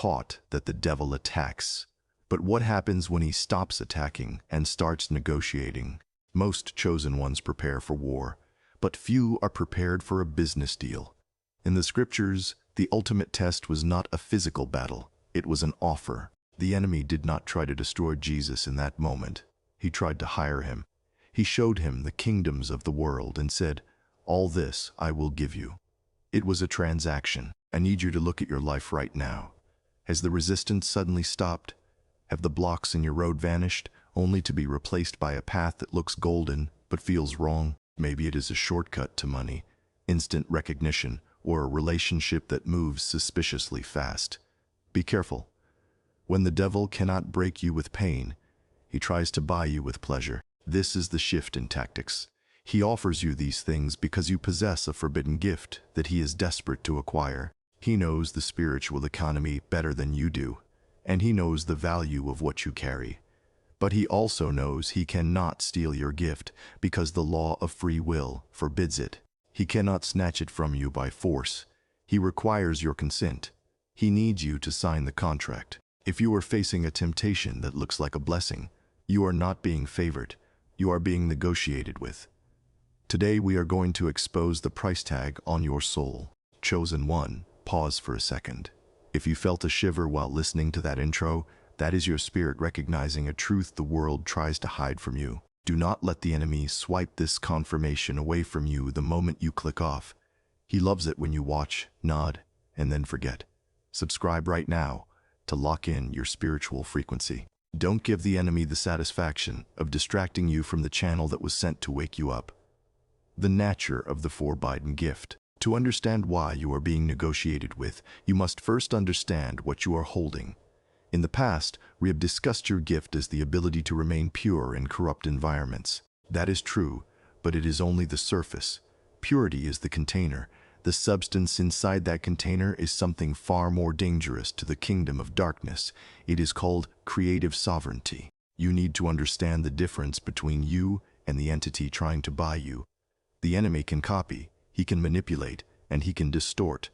taught that the devil attacks. But what happens when he stops attacking and starts negotiating? Most chosen ones prepare for war, but few are prepared for a business deal. In the scriptures, the ultimate test was not a physical battle, it was an offer. The enemy did not try to destroy Jesus in that moment. He tried to hire him. He showed him the kingdoms of the world and said, "All this I will give you." It was a transaction. I need you to look at your life right now. Has the resistance suddenly stopped? Have the blocks in your road vanished, only to be replaced by a path that looks golden but feels wrong? Maybe it is a shortcut to money, instant recognition, or a relationship that moves suspiciously fast. Be careful. When the devil cannot break you with pain, he tries to buy you with pleasure. This is the shift in tactics. He offers you these things because you possess a forbidden gift that he is desperate to acquire. He knows the spiritual economy better than you do, and he knows the value of what you carry. But he also knows he cannot steal your gift because the law of free will forbids it. He cannot snatch it from you by force. He requires your consent. He needs you to sign the contract. If you are facing a temptation that looks like a blessing, you are not being favored. You are being negotiated with. Today we are going to expose the price tag on your soul. Chosen one, pause for a second. If you felt a shiver while listening to that intro, that is your spirit recognizing a truth the world tries to hide from you. Do not let the enemy swipe this confirmation away from you the moment you click off. He loves it when you watch, nod, and then forget. Subscribe right now to lock in your spiritual frequency. Don't give the enemy the satisfaction of distracting you from the channel that was sent to wake you up. The nature of the forbidden gift. To understand why you are being negotiated with, you must first understand what you are holding. In the past, we have discussed your gift as the ability to remain pure in corrupt environments. That is true, but it is only the surface. Purity is the container. The substance inside that container is something far more dangerous to the kingdom of darkness. It is called creative sovereignty. You need to understand the difference between you and the entity trying to buy you. The enemy can copy, he can manipulate, and he can distort,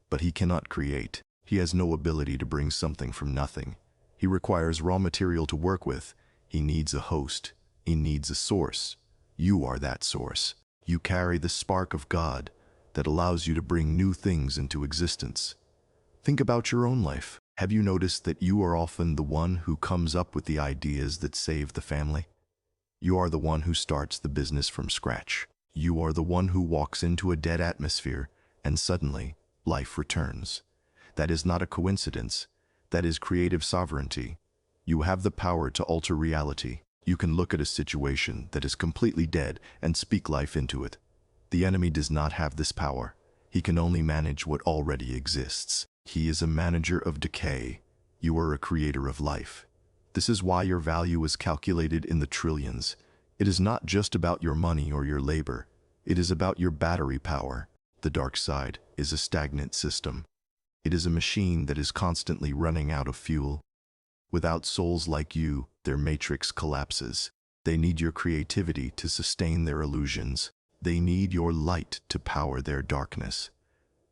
but he cannot create. He has no ability to bring something from nothing. He requires raw material to work with. He needs a host. He needs a source. You are that source. You carry the spark of God that allows you to bring new things into existence. Think about your own life. Have you noticed that you are often the one who comes up with the ideas that save the family? You are the one who starts the business from scratch. You are the one who walks into a dead atmosphere, and suddenly, life returns. That is not a coincidence. That is creative sovereignty. You have the power to alter reality. You can look at a situation that is completely dead and speak life into it. The enemy does not have this power. He can only manage what already exists. He is a manager of decay. You are a creator of life. This is why your value is calculated in the trillions. It is not just about your money or your labor. It is about your battery power. The dark side is a stagnant system. It is a machine that is constantly running out of fuel. Without souls like you, their matrix collapses. They need your creativity to sustain their illusions. They need your light to power their darkness.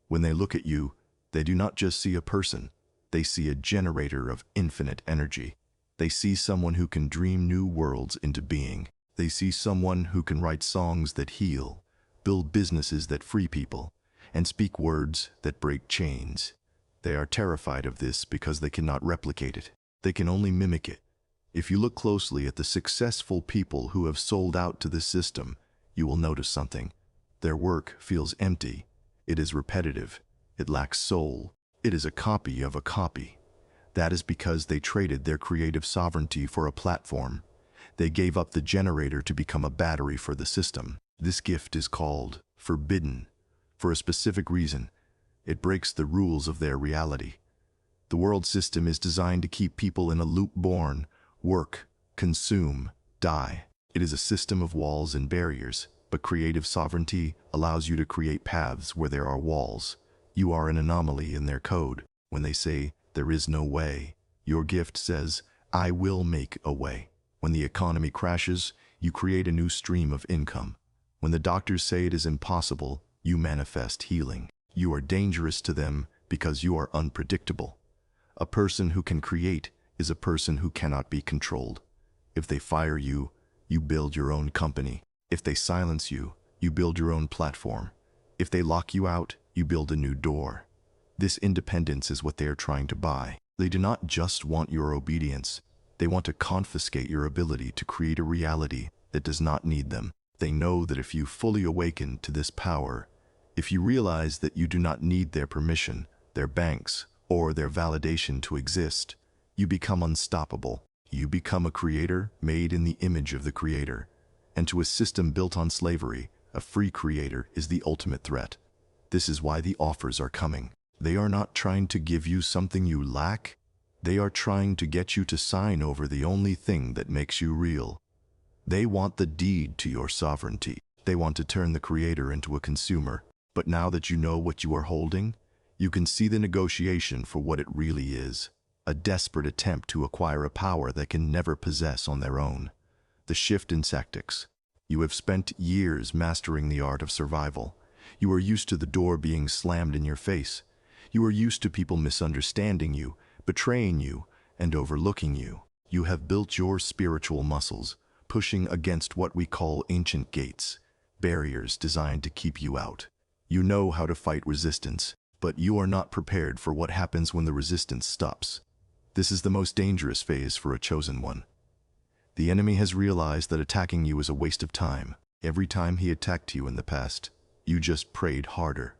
When they look at you, they do not just see a person. They see a generator of infinite energy. They see someone who can dream new worlds into being. They see someone who can write songs that heal, build businesses that free people, and speak words that break chains. They are terrified of this because they cannot replicate it. They can only mimic it. If you look closely at the successful people who have sold out to this system, you will notice something. Their work feels empty. It is repetitive. It lacks soul. It is a copy of a copy. That is because they traded their creative sovereignty for a platform. They gave up the generator to become a battery for the system. This gift is called forbidden for a specific reason. It breaks the rules of their reality. The world system is designed to keep people in a loop: born, work, consume, die. It is a system of walls and barriers, but creative sovereignty allows you to create paths where there are walls. You are an anomaly in their code. When they say, "There is no way," your gift says, "I will make a way." When the economy crashes, you create a new stream of income. When the doctors say it is impossible, you manifest healing. You are dangerous to them because you are unpredictable. A person who can create is a person who cannot be controlled. If they fire you, you build your own company. If they silence you, you build your own platform. If they lock you out, you build a new door. This independence is what they are trying to buy. They do not just want your obedience. They want to confiscate your ability to create a reality that does not need them. They know that if you fully awaken to this power, if you realize that you do not need their permission, their banks, or their validation to exist, you become unstoppable. You become a creator made in the image of the creator. And to a system built on slavery, a free creator is the ultimate threat. This is why the offers are coming. They are not trying to give you something you lack. They are trying to get you to sign over the only thing that makes you real. They want the deed to your sovereignty. They want to turn the creator into a consumer. But now that you know what you are holding, you can see the negotiation for what it really is. A desperate attempt to acquire a power they can never possess on their own. The shift in tactics. You have spent years mastering the art of survival. You are used to the door being slammed in your face. You are used to people misunderstanding you, betraying you, and overlooking you. You have built your spiritual muscles, pushing against what we call ancient gates, barriers designed to keep you out. You know how to fight resistance, but you are not prepared for what happens when the resistance stops. This is the most dangerous phase for a chosen one. The enemy has realized that attacking you is a waste of time. Every time he attacked you in the past, you just prayed harder.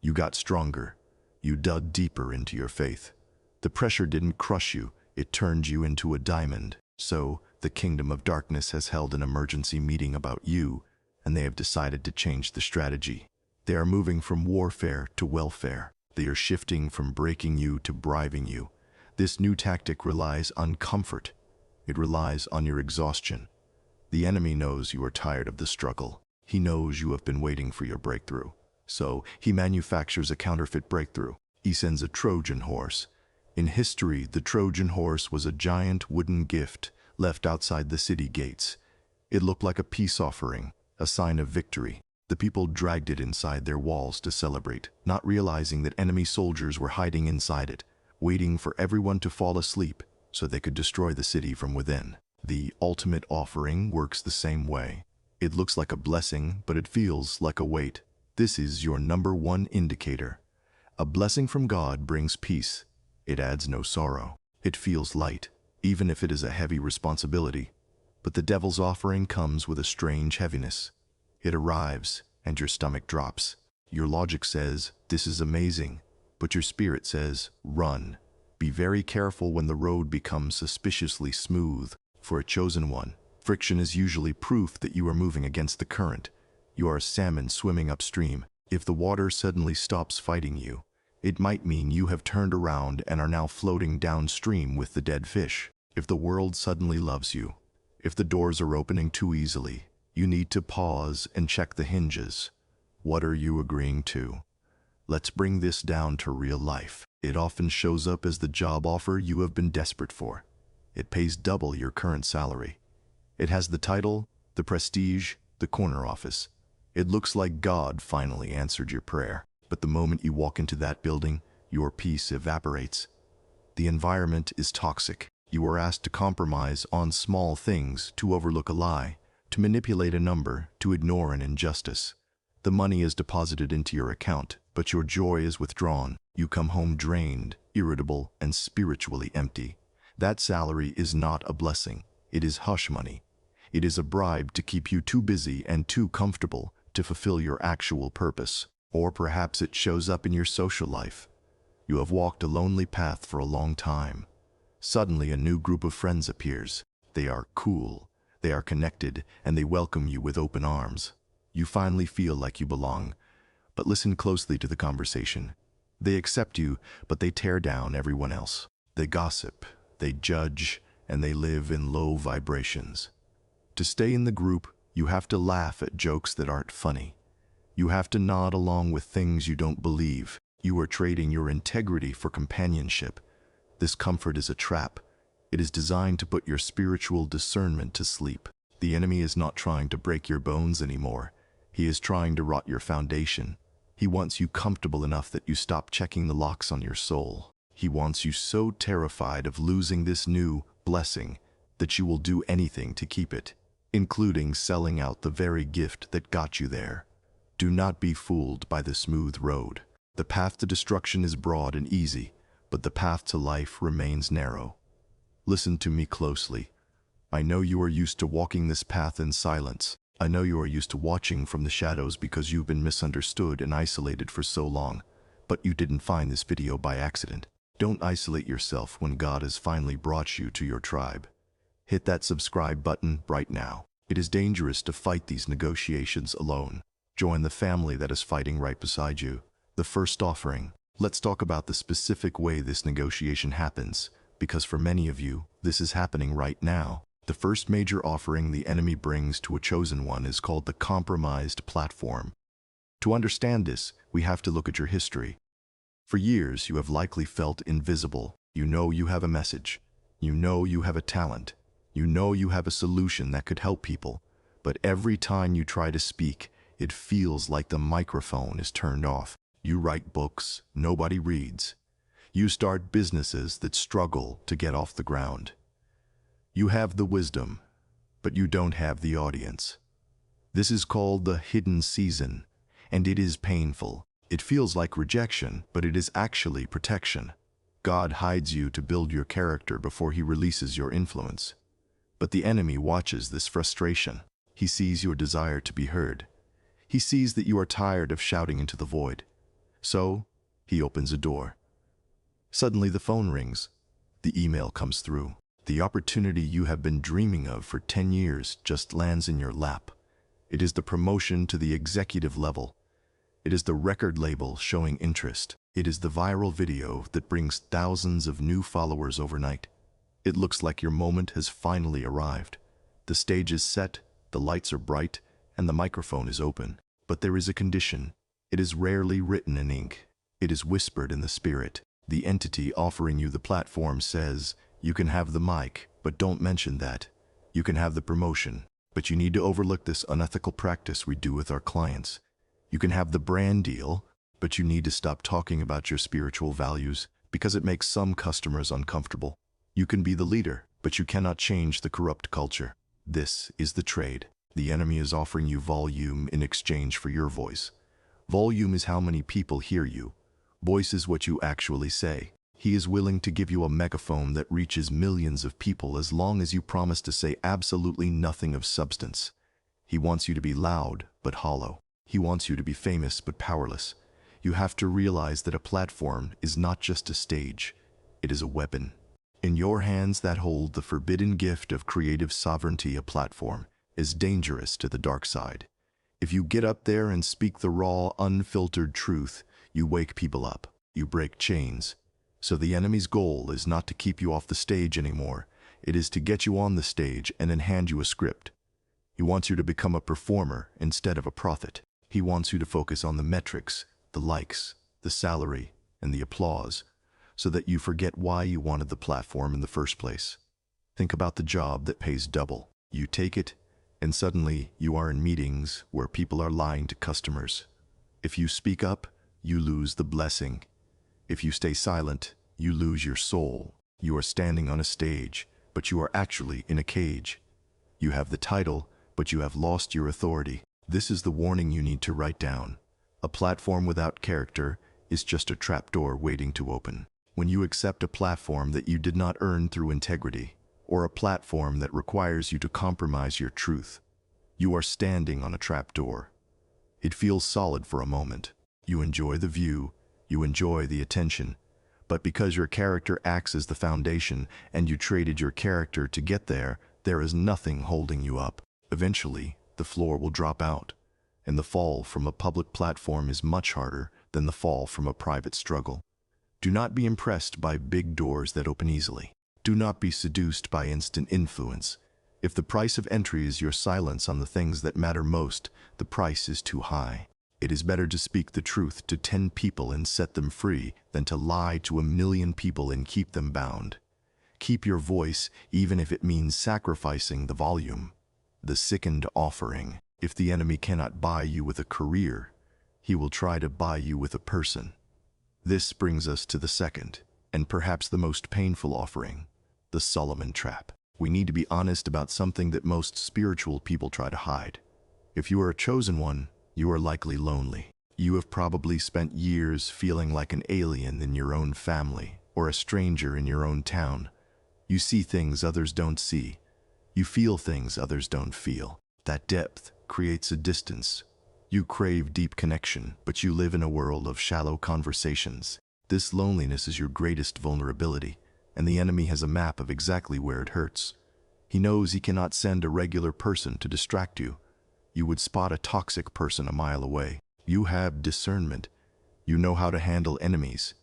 You got stronger. You dug deeper into your faith. The pressure didn't crush you, it turned you into a diamond. So, the kingdom of darkness has held an emergency meeting about you, and they have decided to change the strategy. They are moving from warfare to welfare. They are shifting from breaking you to bribing you. This new tactic relies on comfort. It relies on your exhaustion. The enemy knows you are tired of the struggle. He knows you have been waiting for your breakthrough. So, he manufactures a counterfeit breakthrough. He sends a Trojan horse. In history, the Trojan horse was a giant wooden gift left outside the city gates. It looked like a peace offering, a sign of victory. The people dragged it inside their walls to celebrate, not realizing that enemy soldiers were hiding inside it, waiting for everyone to fall asleep so they could destroy the city from within. The ultimate offering works the same way. It looks like a blessing, but it feels like a weight. This is your number one indicator. A blessing from God brings peace. It adds no sorrow. It feels light, even if it is a heavy responsibility. But the devil's offering comes with a strange heaviness. It arrives, and your stomach drops. Your logic says, this is amazing, but your spirit says, run. Be very careful when the road becomes suspiciously smooth. For a chosen one, friction is usually proof that you are moving against the current. You are a salmon swimming upstream. If the water suddenly stops fighting you, it might mean you have turned around and are now floating downstream with the dead fish. If the world suddenly loves you, if the doors are opening too easily, you need to pause and check the hinges. What are you agreeing to? Let's bring this down to real life. It often shows up as the job offer you have been desperate for. It pays double your current salary. It has the title, the prestige, the corner office. It looks like God finally answered your prayer. But the moment you walk into that building, your peace evaporates. The environment is toxic. You are asked to compromise on small things, to overlook a lie, to manipulate a number, to ignore an injustice. The money is deposited into your account, but your joy is withdrawn. You come home drained, irritable, and spiritually empty. That salary is not a blessing. It is hush money. It is a bribe to keep you too busy and too comfortable to fulfill your actual purpose. Or perhaps it shows up in your social life. You have walked a lonely path for a long time. Suddenly a new group of friends appears. They are cool, they are connected, and they welcome you with open arms. You finally feel like you belong. But listen closely to the conversation. They accept you, but they tear down everyone else. They gossip, they judge, and they live in low vibrations. To stay in the group, you have to laugh at jokes that aren't funny. You have to nod along with things you don't believe. You are trading your integrity for companionship. This comfort is a trap. It is designed to put your spiritual discernment to sleep. The enemy is not trying to break your bones anymore. He is trying to rot your foundation. He wants you comfortable enough that you stop checking the locks on your soul. He wants you so terrified of losing this new blessing that you will do anything to keep it, including selling out the very gift that got you there. Do not be fooled by the smooth road. The path to destruction is broad and easy, but the path to life remains narrow. Listen to me closely. I know you are used to walking this path in silence. I know you are used to watching from the shadows because you've been misunderstood and isolated for so long, but you didn't find this video by accident. Don't isolate yourself when God has finally brought you to your tribe. Hit that subscribe button right now. It is dangerous to fight these negotiations alone. Join the family that is fighting right beside you. The first offering. Let's talk about the specific way this negotiation happens, because for many of you, this is happening right now. The first major offering the enemy brings to a chosen one is called the compromised platform. To understand this, we have to look at your history. For years, you have likely felt invisible. You know you have a message. You know you have a talent. You know you have a solution that could help people. But every time you try to speak, it feels like the microphone is turned off. You write books nobody reads. You start businesses that struggle to get off the ground. You have the wisdom, but you don't have the audience. This is called the hidden season, and it is painful. It feels like rejection, but it is actually protection. God hides you to build your character before He releases your influence. But the enemy watches this frustration. He sees your desire to be heard. He sees that you are tired of shouting into the void. So, he opens a door. Suddenly the phone rings. The email comes through. The opportunity you have been dreaming of for 10 years just lands in your lap. It is the promotion to the executive level. It is the record label showing interest. It is the viral video that brings thousands of new followers overnight. It looks like your moment has finally arrived. The stage is set, the lights are bright, and the microphone is open. But there is a condition. It is rarely written in ink. It is whispered in the spirit. The entity offering you the platform says, "You can have the mic, but don't mention that. You can have the promotion, but you need to overlook this unethical practice we do with our clients. You can have the brand deal, but you need to stop talking about your spiritual values because it makes some customers uncomfortable. You can be the leader, but you cannot change the corrupt culture." This is the trade. The enemy is offering you volume in exchange for your voice. Volume is how many people hear you. Voice is what you actually say. He is willing to give you a megaphone that reaches millions of people as long as you promise to say absolutely nothing of substance. He wants you to be loud but hollow. He wants you to be famous but powerless. You have to realize that a platform is not just a stage. It is a weapon. In your hands that hold the forbidden gift of creative sovereignty, a platform is dangerous to the dark side. If you get up there and speak the raw, unfiltered truth, you wake people up. You break chains. So the enemy's goal is not to keep you off the stage anymore. It is to get you on the stage and then hand you a script. He wants you to become a performer instead of a prophet. He wants you to focus on the metrics, the likes, the salary, and the applause, so that you forget why you wanted the platform in the first place. Think about the job that pays double. You take it, and suddenly you are in meetings where people are lying to customers. If you speak up, you lose the blessing. If you stay silent, you lose your soul. You are standing on a stage, but you are actually in a cage. You have the title, but you have lost your authority. This is the warning you need to write down. A platform without character is just a trapdoor waiting to open. When you accept a platform that you did not earn through integrity, or a platform that requires you to compromise your truth, you are standing on a trapdoor. It feels solid for a moment. You enjoy the view, you enjoy the attention, but because your character acts as the foundation and you traded your character to get there, there is nothing holding you up. Eventually, the floor will drop out, and the fall from a public platform is much harder than the fall from a private struggle. Do not be impressed by big doors that open easily. Do not be seduced by instant influence. If the price of entry is your silence on the things that matter most, the price is too high. It is better to speak the truth to 10 people and set them free than to lie to 1,000,000 people and keep them bound. Keep your voice, even if it means sacrificing the volume. The second offering. If the enemy cannot buy you with a career, he will try to buy you with a person. This brings us to the second. And perhaps the most painful offering, the Solomon trap. We need to be honest about something that most spiritual people try to hide. If you are a chosen one, you are likely lonely. You have probably spent years feeling like an alien in your own family or a stranger in your own town. You see things others don't see. You feel things others don't feel. That depth creates a distance. You crave deep connection, but you live in a world of shallow conversations. This loneliness is your greatest vulnerability, and the enemy has a map of exactly where it hurts. He knows he cannot send a regular person to distract you. You would spot a toxic person a mile away. You have discernment. You know how to handle enemies,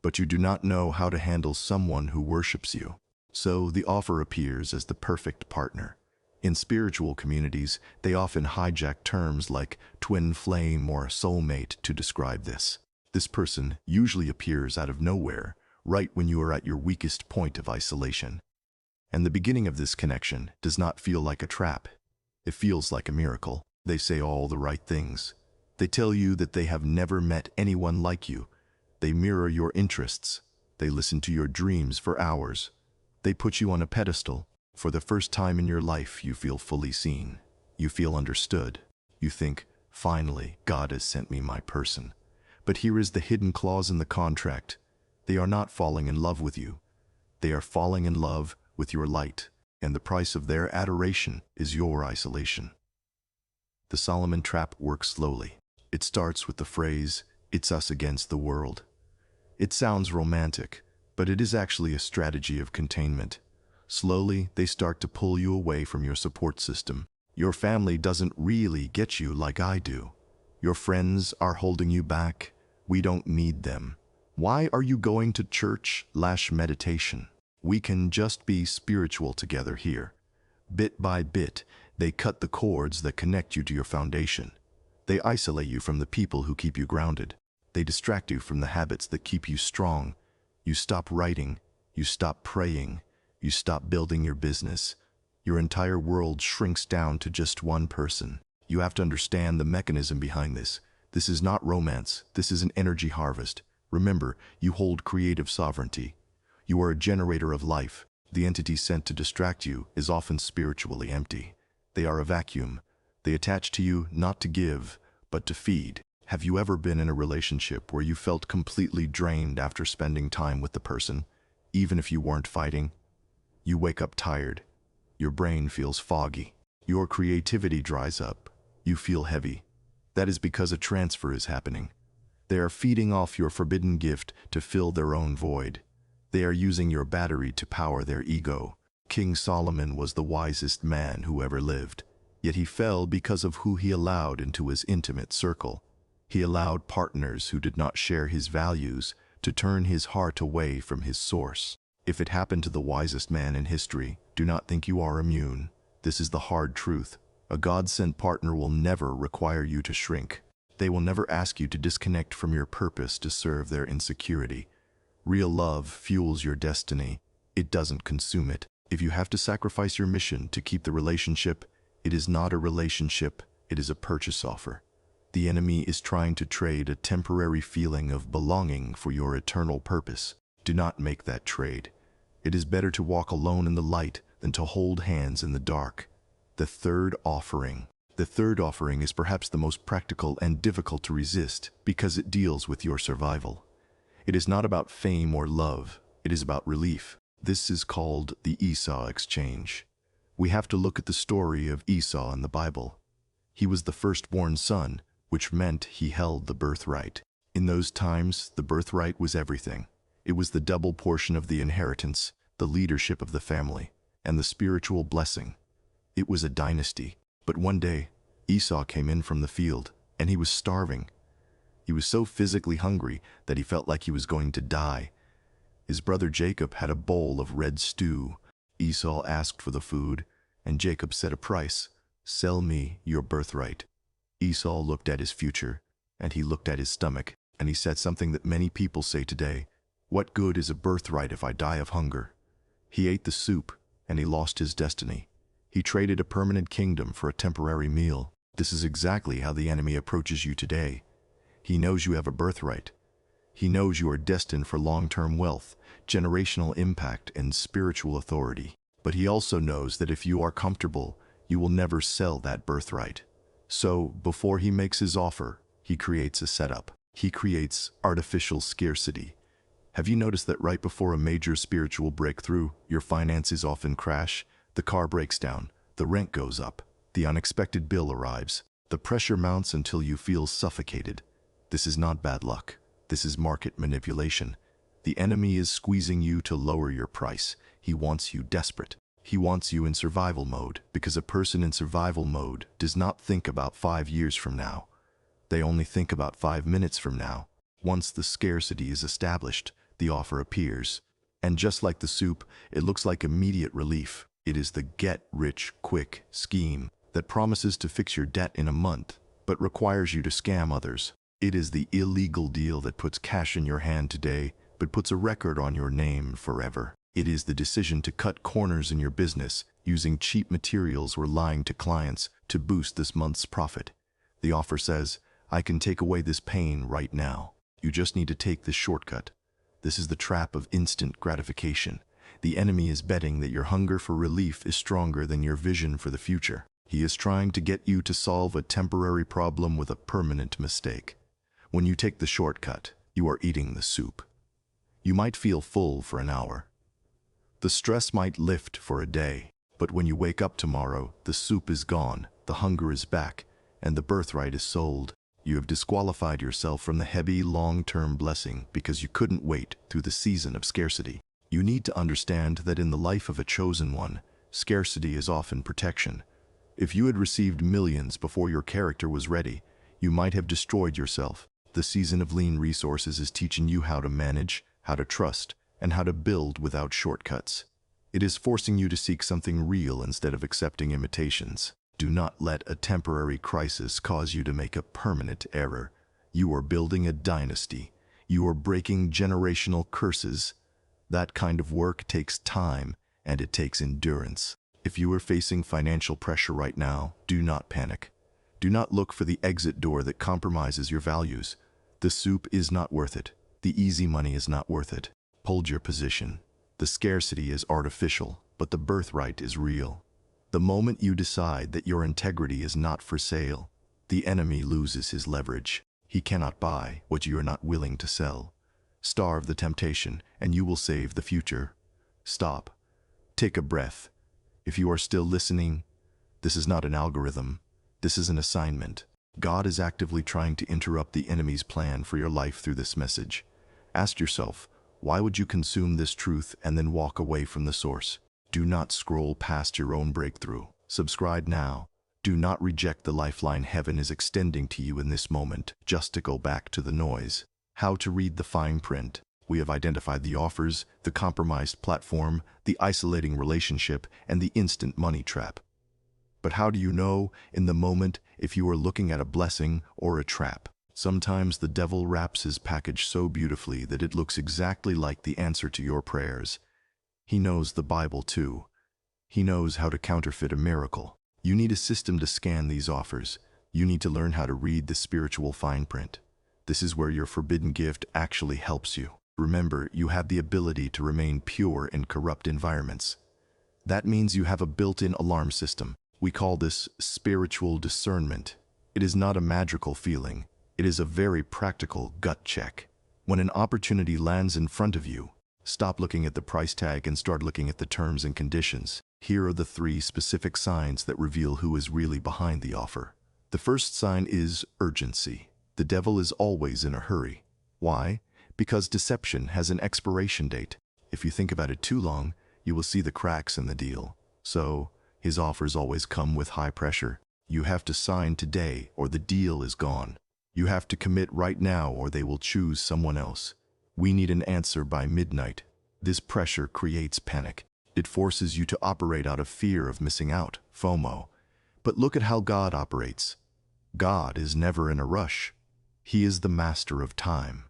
but you do not know how to handle someone who worships you. So the offer appears as the perfect partner. In spiritual communities, they often hijack terms like twin flame or soulmate to describe this. This person usually appears out of nowhere, right when you are at your weakest point of isolation. And the beginning of this connection does not feel like a trap. It feels like a miracle. They say all the right things. They tell you that they have never met anyone like you. They mirror your interests. They listen to your dreams for hours. They put you on a pedestal. For the first time in your life, you feel fully seen. You feel understood. You think, finally, God has sent me my person. But here is the hidden clause in the contract. They are not falling in love with you. They are falling in love with your light, and the price of their adoration is your isolation. The Solomon trap works slowly. It starts with the phrase, "It's us against the world." It sounds romantic, but it is actually a strategy of containment. Slowly, they start to pull you away from your support system. Your family doesn't really get you like I do. Your friends are holding you back. We don't need them. Why are you going to church/meditation? We can just be spiritual together here. Bit by bit, they cut the cords that connect you to your foundation. They isolate you from the people who keep you grounded. They distract you from the habits that keep you strong. You stop writing. You stop praying. You stop building your business. Your entire world shrinks down to just one person. You have to understand the mechanism behind this. This is not romance. This is an energy harvest. Remember, you hold creative sovereignty. You are a generator of life. The entity sent to distract you is often spiritually empty. They are a vacuum. They attach to you not to give, but to feed. Have you ever been in a relationship where you felt completely drained after spending time with the person, even if you weren't fighting? You wake up tired. Your brain feels foggy. Your creativity dries up. You feel heavy. That is because a transfer is happening. They are feeding off your forbidden gift to fill their own void. They are using your battery to power their ego. King Solomon was the wisest man who ever lived, yet he fell because of who he allowed into his intimate circle. He allowed partners who did not share his values to turn his heart away from his source. If it happened to the wisest man in history, do not think you are immune. This is the hard truth. A God-sent partner will never require you to shrink. They will never ask you to disconnect from your purpose to serve their insecurity. Real love fuels your destiny. It doesn't consume it. If you have to sacrifice your mission to keep the relationship, it is not a relationship, it is a purchase offer. The enemy is trying to trade a temporary feeling of belonging for your eternal purpose. Do not make that trade. It is better to walk alone in the light than to hold hands in the dark. The third offering. The third offering is perhaps the most practical and difficult to resist because it deals with your survival. It is not about fame or love. It is about relief. This is called the Esau exchange. We have to look at the story of Esau in the Bible. He was the firstborn son, which meant he held the birthright. In those times, the birthright was everything. It was the double portion of the inheritance, the leadership of the family, and the spiritual blessing. It was a dynasty. But one day, Esau came in from the field, and he was starving. He was so physically hungry that he felt like he was going to die. His brother Jacob had a bowl of red stew. Esau asked for the food, and Jacob set a price. "Sell me your birthright." Esau looked at his future, and he looked at his stomach, and he said something that many people say today: "What good is a birthright if I die of hunger?" He ate the soup, and he lost his destiny. He traded a permanent kingdom for a temporary meal. This is exactly how the enemy approaches you today. He knows you have a birthright. He knows you are destined for long-term wealth, generational impact, and spiritual authority. But he also knows that if you are comfortable, you will never sell that birthright. So, before he makes his offer, he creates a setup. He creates artificial scarcity. Have you noticed that right before a major spiritual breakthrough, your finances often crash, the car breaks down, the rent goes up, the unexpected bill arrives, the pressure mounts until you feel suffocated? This is not bad luck. This is market manipulation. The enemy is squeezing you to lower your price. He wants you desperate. He wants you in survival mode, because a person in survival mode does not think about 5 years from now. They only think about 5 minutes from now. Once the scarcity is established, the offer appears. And just like the soup, it looks like immediate relief. It is the get-rich-quick scheme that promises to fix your debt in a month, but requires you to scam others. It is the illegal deal that puts cash in your hand today, but puts a record on your name forever. It is the decision to cut corners in your business, using cheap materials or lying to clients to boost this month's profit. The offer says, I can take away this pain right now. You just need to take this shortcut. This is the trap of instant gratification. The enemy is betting that your hunger for relief is stronger than your vision for the future. He is trying to get you to solve a temporary problem with a permanent mistake. When you take the shortcut, you are eating the soup. You might feel full for an hour. The stress might lift for a day, but when you wake up tomorrow, the soup is gone, the hunger is back, and the birthright is sold. You have disqualified yourself from the heavy, long-term blessing because you couldn't wait through the season of scarcity. You need to understand that in the life of a chosen one, scarcity is often protection. If you had received millions before your character was ready, you might have destroyed yourself. The season of lean resources is teaching you how to manage, how to trust, and how to build without shortcuts. It is forcing you to seek something real instead of accepting imitations. Do not let a temporary crisis cause you to make a permanent error. You are building a dynasty. You are breaking generational curses. That kind of work takes time, and it takes endurance. If you are facing financial pressure right now, do not panic. Do not look for the exit door that compromises your values. The soup is not worth it. The easy money is not worth it. Hold your position. The scarcity is artificial, but the birthright is real. The moment you decide that your integrity is not for sale, the enemy loses his leverage. He cannot buy what you are not willing to sell. Starve the temptation, and you will save the future. Stop. Take a breath. If you are still listening, this is not an algorithm. This is an assignment. God is actively trying to interrupt the enemy's plan for your life through this message. Ask yourself, why would you consume this truth and then walk away from the source? Do not scroll past your own breakthrough. Subscribe now. Do not reject the lifeline heaven is extending to you in this moment, just to go back to the noise. How to read the fine print. We have identified the offers, the compromised platform, the isolating relationship, and the instant money trap. But how do you know in the moment if you are looking at a blessing or a trap? Sometimes the devil wraps his package so beautifully that it looks exactly like the answer to your prayers. He knows the Bible too. He knows how to counterfeit a miracle. You need a system to scan these offers. You need to learn how to read the spiritual fine print. This is where your forbidden gift actually helps you. Remember, you have the ability to remain pure in corrupt environments. That means you have a built-in alarm system. We call this spiritual discernment. It is not a magical feeling. It is a very practical gut check. When an opportunity lands in front of you, stop looking at the price tag and start looking at the terms and conditions. Here are the 3 specific signs that reveal who is really behind the offer. The first sign is urgency. The devil is always in a hurry. Why? Because deception has an expiration date. If you think about it too long, you will see the cracks in the deal. So, his offers always come with high pressure. You have to sign today or the deal is gone. You have to commit right now or they will choose someone else. We need an answer by midnight. This pressure creates panic. It forces you to operate out of fear of missing out, FOMO. But look at how God operates. God is never in a rush. He is the master of time.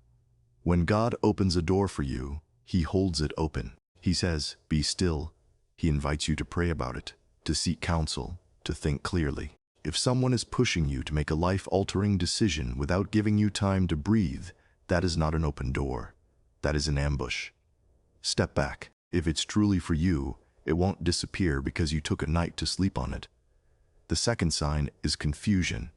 When God opens a door for you, He holds it open. He says, be still. He invites you to pray about it, to seek counsel, to think clearly. If someone is pushing you to make a life-altering decision without giving you time to breathe, That is not an open door. That is an ambush. Step back. If it's truly for you, it won't disappear because you took a night to sleep on it. The second sign is confusion.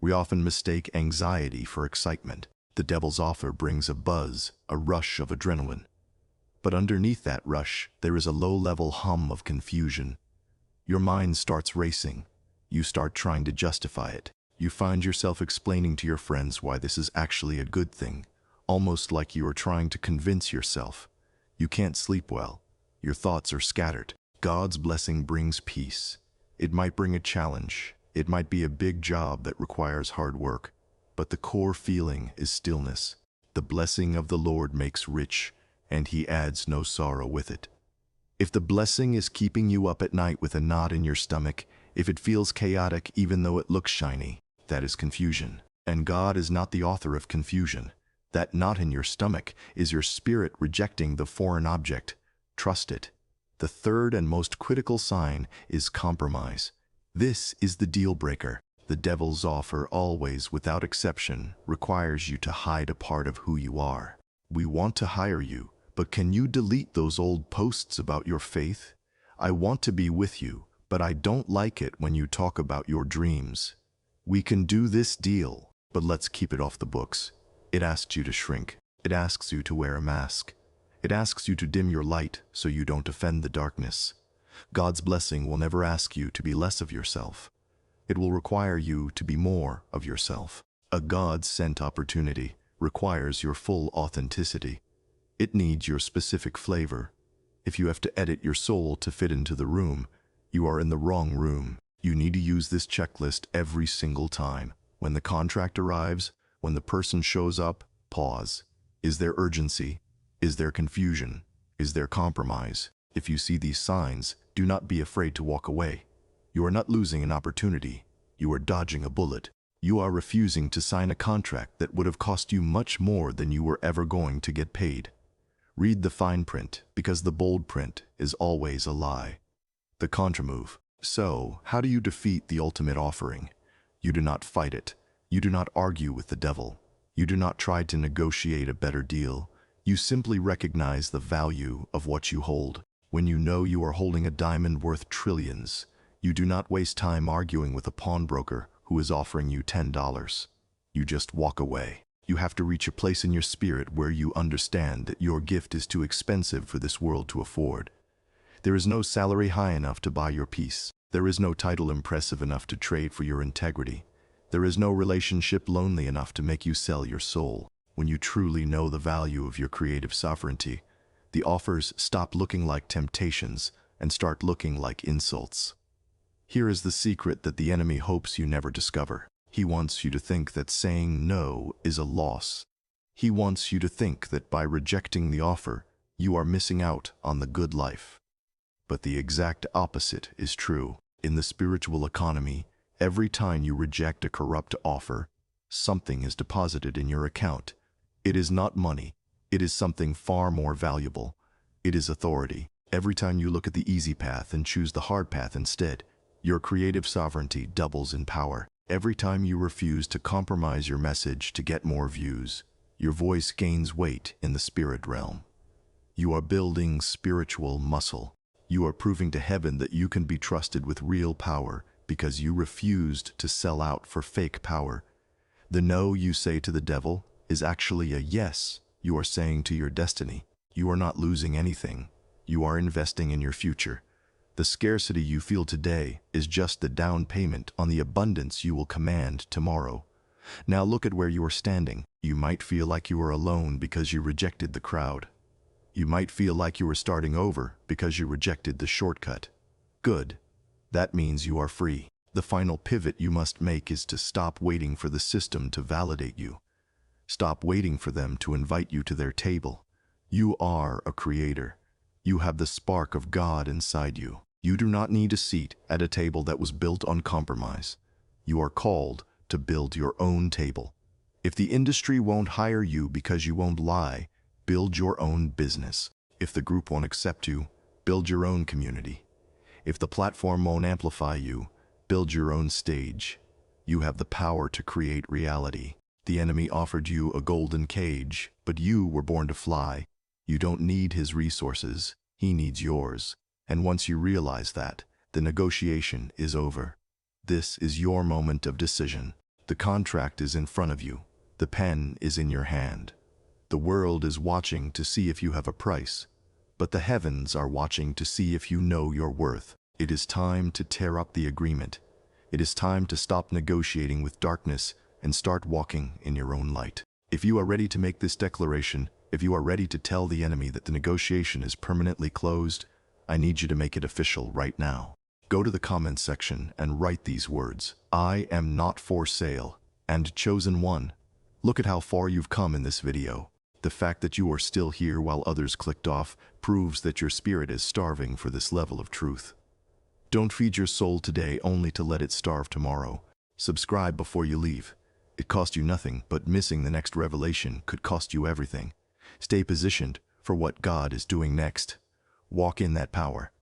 We often mistake anxiety for excitement. The devil's offer brings a buzz, a rush of adrenaline. But underneath that rush, there is a low-level hum of confusion. Your mind starts racing. You start trying to justify it. You find yourself explaining to your friends why this is actually a good thing, almost like you are trying to convince yourself. You can't sleep well. Your thoughts are scattered. God's blessing brings peace. It might bring a challenge. It might be a big job that requires hard work. But the core feeling is stillness. The blessing of the Lord makes rich, and He adds no sorrow with it. If the blessing is keeping you up at night with a knot in your stomach, if it feels chaotic even though it looks shiny, that is confusion. And God is not the author of confusion. That knot in your stomach is your spirit rejecting the foreign object. Trust it. The third and most critical sign is compromise. This is the deal breaker. The devil's offer always, without exception, requires you to hide a part of who you are. We want to hire you, but can you delete those old posts about your faith? I want to be with you, but I don't like it when you talk about your dreams. We can do this deal, but let's keep it off the books. It asks you to shrink. It asks you to wear a mask. It asks you to dim your light so you don't offend the darkness. God's blessing will never ask you to be less of yourself. It will require you to be more of yourself. A God-sent opportunity requires your full authenticity. It needs your specific flavor. If you have to edit your soul to fit into the room, you are in the wrong room. You need to use this checklist every single time. When the contract arrives, when the person shows up, pause. Is there urgency? Is there confusion? Is there compromise? If you see these signs, do not be afraid to walk away. You are not losing an opportunity. You are dodging a bullet. You are refusing to sign a contract that would have cost you much more than you were ever going to get paid. Read the fine print, because the bold print is always a lie. The contramove. So, how do you defeat the ultimate offering? You do not fight it. You do not argue with the devil. You do not try to negotiate a better deal. You simply recognize the value of what you hold. When you know you are holding a diamond worth trillions, you do not waste time arguing with a pawnbroker who is offering you $10. You just walk away. You have to reach a place in your spirit where you understand that your gift is too expensive for this world to afford. There is no salary high enough to buy your peace. There is no title impressive enough to trade for your integrity. There is no relationship lonely enough to make you sell your soul. When you truly know the value of your creative sovereignty, the offers stop looking like temptations and start looking like insults. Here is the secret that the enemy hopes you never discover. He wants you to think that saying no is a loss. He wants you to think that by rejecting the offer, you are missing out on the good life. But the exact opposite is true. In the spiritual economy, every time you reject a corrupt offer, something is deposited in your account. It is not money. It is something far more valuable. It is authority. Every time you look at the easy path and choose the hard path instead, your creative sovereignty doubles in power. Every time you refuse to compromise your message to get more views, your voice gains weight in the spirit realm. You are building spiritual muscle. You are proving to heaven that you can be trusted with real power because you refused to sell out for fake power. The no you say to the devil is actually a yes you are saying to your destiny. You are not losing anything. You are investing in your future. The scarcity you feel today is just the down payment on the abundance you will command tomorrow. Now look at where you are standing. You might feel like you are alone because you rejected the crowd. You might feel like you are starting over because you rejected the shortcut. Good. That means you are free. The final pivot you must make is to stop waiting for the system to validate you. Stop waiting for them to invite you to their table. You are a creator. You have the spark of God inside you. You do not need a seat at a table that was built on compromise. You are called to build your own table. If the industry won't hire you because you won't lie, build your own business. If the group won't accept you, build your own community. If the platform won't amplify you, build your own stage. You have the power to create reality. The enemy offered you a golden cage, but you were born to fly. You don't need his resources, he needs yours. And once you realize that, the negotiation is over. This is your moment of decision. The contract is in front of you. The pen is in your hand. The world is watching to see if you have a price, but the heavens are watching to see if you know your worth. It is time to tear up the agreement. It is time to stop negotiating with darkness and start walking in your own light. If you are ready to make this declaration, if you are ready to tell the enemy that the negotiation is permanently closed, I need you to make it official right now. Go to the comments section and write these words: I am not for sale, and chosen one. Look at how far you've come in this video. The fact that you are still here while others clicked off proves that your spirit is starving for this level of truth. Don't feed your soul today only to let it starve tomorrow. Subscribe before you leave. It cost you nothing, but missing the next revelation could cost you everything. Stay positioned for what God is doing next. Walk in that power.